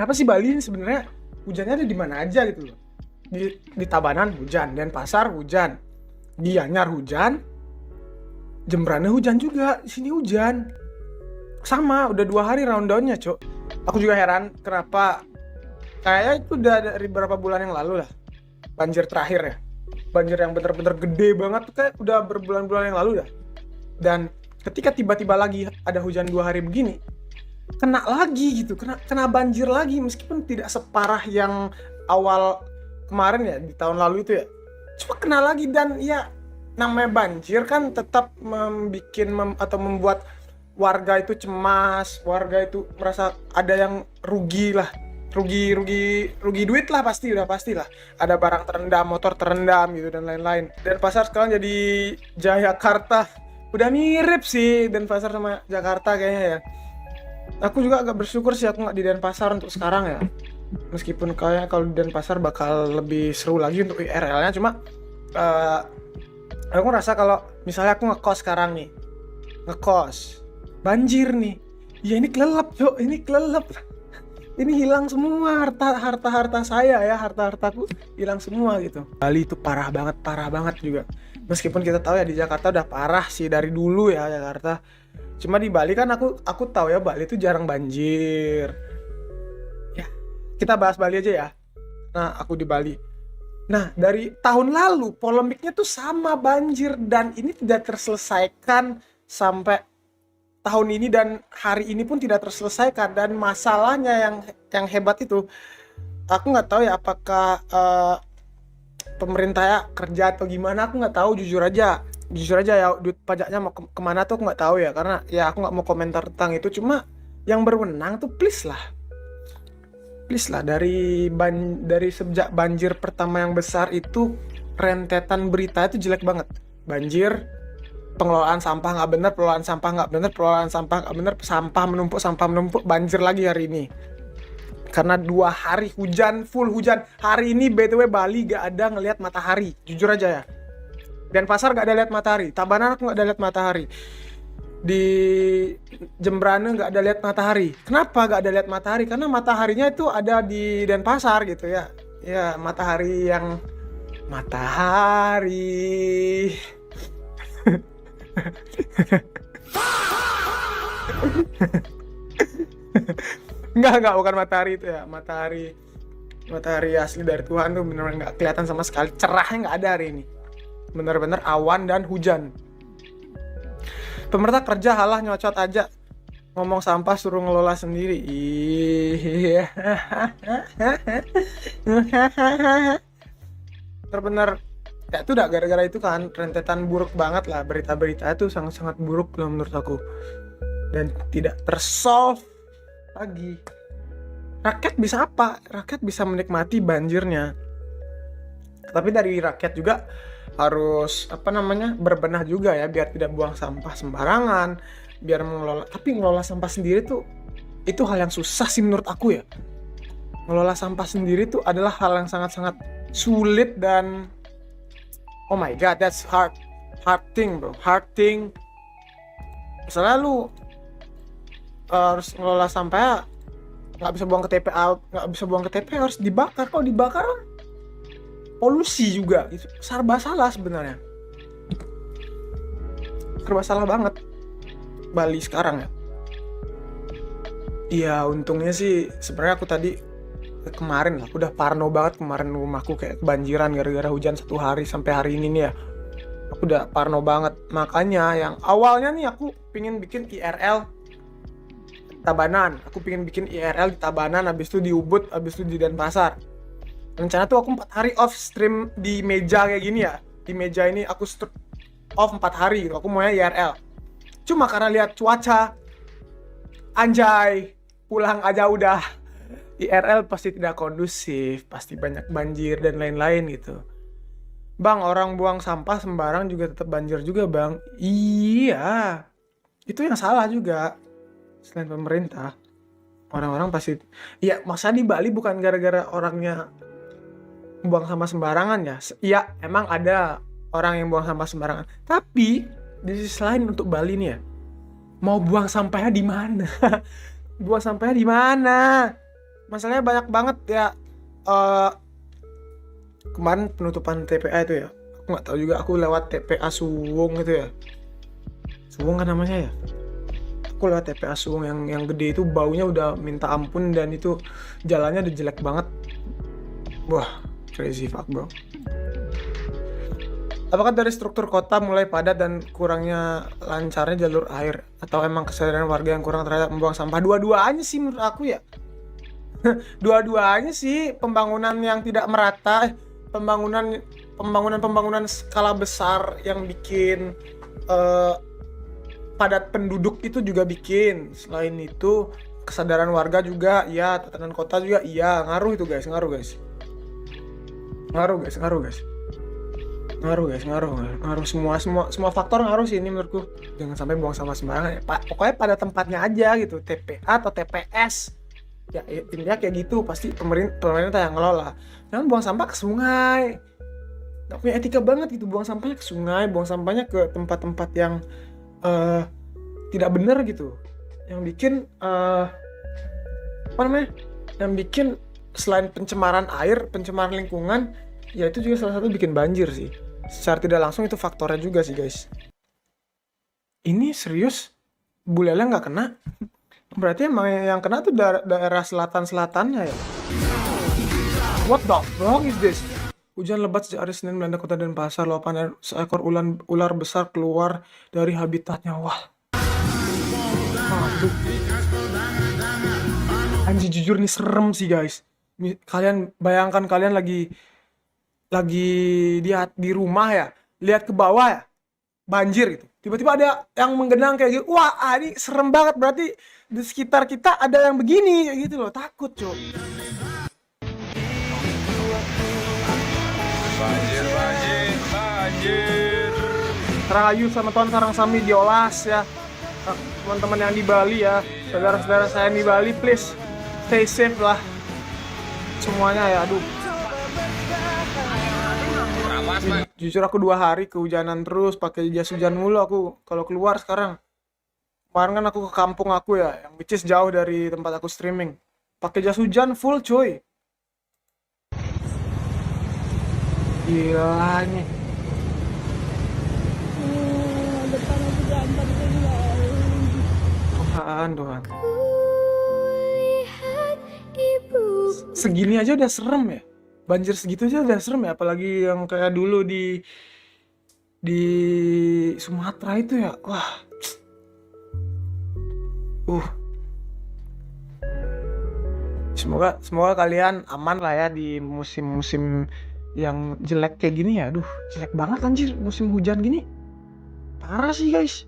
Apa sih Bali ini sebenarnya hujannya ada di mana aja gitu loh. Di Tabanan hujan, Denpasar hujan, Gianyar hujan, Jembrana hujan juga, di sini hujan. Sama, udah 2 hari rundownnya, Cok. Aku juga heran kenapa kayaknya itu udah dari beberapa bulan yang lalu lah. Banjir terakhir ya. Banjir yang bener-bener gede banget tuh kayak udah berbulan-bulan yang lalu dah. Dan ketika tiba-tiba lagi ada hujan 2 hari begini, kena lagi gitu, kena banjir lagi meskipun tidak separah yang awal kemarin ya di tahun lalu itu ya. Cuma kena lagi dan ya namanya banjir kan tetap membuat warga itu cemas, warga itu merasa ada yang rugi lah. Rugi duit lah udah pastilah. Ada barang terendam, motor terendam gitu dan lain-lain. Dan pasar sekarang jadi Jayakarta. Udah mirip sih Denpasar sama Jakarta kayaknya ya. Aku juga agak bersyukur sih aku nggak di Denpasar untuk sekarang ya. Meskipun kayaknya kalau di Denpasar bakal lebih seru lagi untuk IRL-nya, cuma aku ngerasa kalau misalnya aku ngekos sekarang nih, banjir nih, ya ini kelelep Cok, ini hilang semua harta saya ya, hartaku hilang semua gitu. Bali itu parah banget juga. Meskipun kita tahu ya di Jakarta udah parah sih dari dulu ya Jakarta. Cuma di Bali kan aku tahu ya Bali itu jarang banjir. Ya, kita bahas Bali aja ya. Nah, aku di Bali. Nah, dari tahun lalu polemiknya tuh sama banjir dan ini tidak terselesaikan sampai tahun ini dan hari ini pun tidak terselesaikan. Dan masalahnya yang hebat itu aku nggak tahu ya apakah pemerintah ya kerja atau gimana, aku nggak tahu jujur aja ya duit pajaknya mau kemana tuh aku nggak tahu ya, karena ya aku nggak mau komentar tentang itu. Cuma yang berwenang tuh please lah dari sejak banjir pertama yang besar itu rentetan berita itu jelek banget. Banjir, pengelolaan sampah nggak benar, sampah menumpuk, banjir lagi hari ini. Karena 2 hari full hujan. Hari ini BTW Bali gak ada ngelihat matahari, jujur aja ya. Denpasar gak ada lihat matahari, Tabanan aku gak ada lihat matahari, di Jembrana gak ada lihat matahari. Kenapa gak ada lihat matahari? Karena mataharinya itu ada di Denpasar gitu ya. Ya matahari Enggak, bukan matahari itu ya. Matahari asli dari Tuhan tuh benar-benar nggak kelihatan sama sekali. Cerahnya nggak ada hari ini. Bener-bener awan dan hujan. Pemerintah kerja halah nyocot aja. Ngomong sampah suruh ngelola sendiri. Iya. Bener-bener ya itu udah gara-gara itu kan rentetan buruk banget lah, berita-berita itu sangat-sangat buruk loh menurut aku. Dan tidak tersolve lagi. Rakyat bisa apa? Rakyat bisa menikmati banjirnya. Tapi dari rakyat juga harus berbenah juga ya biar tidak buang sampah sembarangan, biar mengelola. Tapi ngelola sampah sendiri tuh itu hal yang susah sih menurut aku ya. Ngelola sampah sendiri tuh adalah hal yang sangat-sangat sulit dan oh my god, that's hard thing bro, Misalnya lu harus ngelola sampah, nggak bisa buang ke TPA, harus dibakar. Kalau dibakar polusi juga, itu serba salah sebenarnya, serba salah banget Bali sekarang ya. Iya untungnya sih sebenarnya aku tadi kemarin lah, aku udah parno banget kemarin, rumahku kayak kebanjiran gara-gara hujan 1 hari sampai hari ini nih ya. Aku udah parno banget, makanya yang awalnya nih aku pingin bikin IRL Tabanan, di Tabanan, habis itu di Ubud, habis itu di Denpasar. Rencana tuh aku 4 hari off stream di meja kayak gini ya. Di meja ini aku off 4 hari gitu. Aku maunya IRL. Cuma karena lihat cuaca, anjay, pulang aja udah. IRL pasti tidak kondusif, pasti banyak banjir dan lain-lain gitu. Bang, orang buang sampah sembarang juga tetap banjir juga bang. Iya, itu yang salah juga. Selain pemerintah, orang-orang pasti, ya masa di Bali bukan gara-gara orangnya buang sampah sembarangan ya. Iya, emang ada orang yang buang sampah sembarangan. Tapi di sisi lain untuk Bali nih ya, mau buang sampahnya di mana? Buang sampahnya di mana? masalahnya banyak banget ya. eh Kemarin penutupan TPA itu ya, aku nggak tahu juga, aku lewat TPA Suwung itu ya, Suwung kan namanya ya. Aku lewat TPA Suwung yang gede itu, baunya udah minta ampun, dan itu jalannya udah jelek banget. Wah, crazy fuck bro. Apakah dari struktur kota mulai padat dan kurangnya lancarnya jalur air, atau emang kesadaran warga yang kurang terhadap membuang sampah? Dua-duanya sih menurut aku ya. Dua-duanya sih, pembangunan yang tidak merata, pembangunan skala besar yang bikin eh, padat penduduk itu juga bikin. Selain itu kesadaran warga juga, ya, tatanan kota juga, iya, ngaruh itu guys, ngaruh guys, ngaruh semua faktor ngaruh sih ini menurutku. Jangan sampai buang sampah sembarangan ya, Pak. Pokoknya pada tempatnya aja gitu, TPA atau TPS. Ya intinya kayak gitu, pasti pemerintah yang ngelola. Jangan buang sampah ke sungai. Nggak punya etika banget gitu, buang sampahnya ke sungai, buang sampahnya ke tempat-tempat yang tidak benar gitu. Yang bikin apa namanya? Yang bikin selain pencemaran air, pencemaran lingkungan, ya itu juga salah satu bikin banjir sih. Secara tidak langsung itu faktornya juga sih guys. Ini serius, Bu Lele nggak kena? Berarti emang yang kena tuh daerah selatan-selatannya ya? What the fuck is this? Hujan lebat sejak hari Senin melanda kota Denpasar. Luapan air, seekor ular besar keluar dari habitatnya. Wah, aduh. Anjir, jujur nih serem sih guys. Kalian bayangkan, kalian lagi di rumah ya, lihat ke bawah ya, banjir gitu. Tiba-tiba ada yang menggenang kayak gitu. Wah, ini serem banget. Berarti di sekitar kita ada yang begini kayak gitu loh. Takut, Cok. Banjir. Rahayu sama Tuan Sarangsami diolas ya. Teman-teman yang di Bali ya, saudara-saudara saya yang di Bali, please stay safe lah semuanya ya. Aduh, jujur aku 2 hari kehujanan terus, pakai jas hujan mulu aku kalau keluar sekarang. Kemarin kan aku ke kampung aku ya, yang which is jauh dari tempat aku streaming, pakai jas hujan full cuy. Gila nih. Tuhan. Segini aja udah serem ya. Banjir segitu aja udah serem ya, apalagi yang kayak dulu di Sumatera itu ya. Wah. Semoga kalian aman lah ya di musim-musim yang jelek kayak gini ya. Aduh, jelek banget anjir musim hujan gini. Parah sih guys.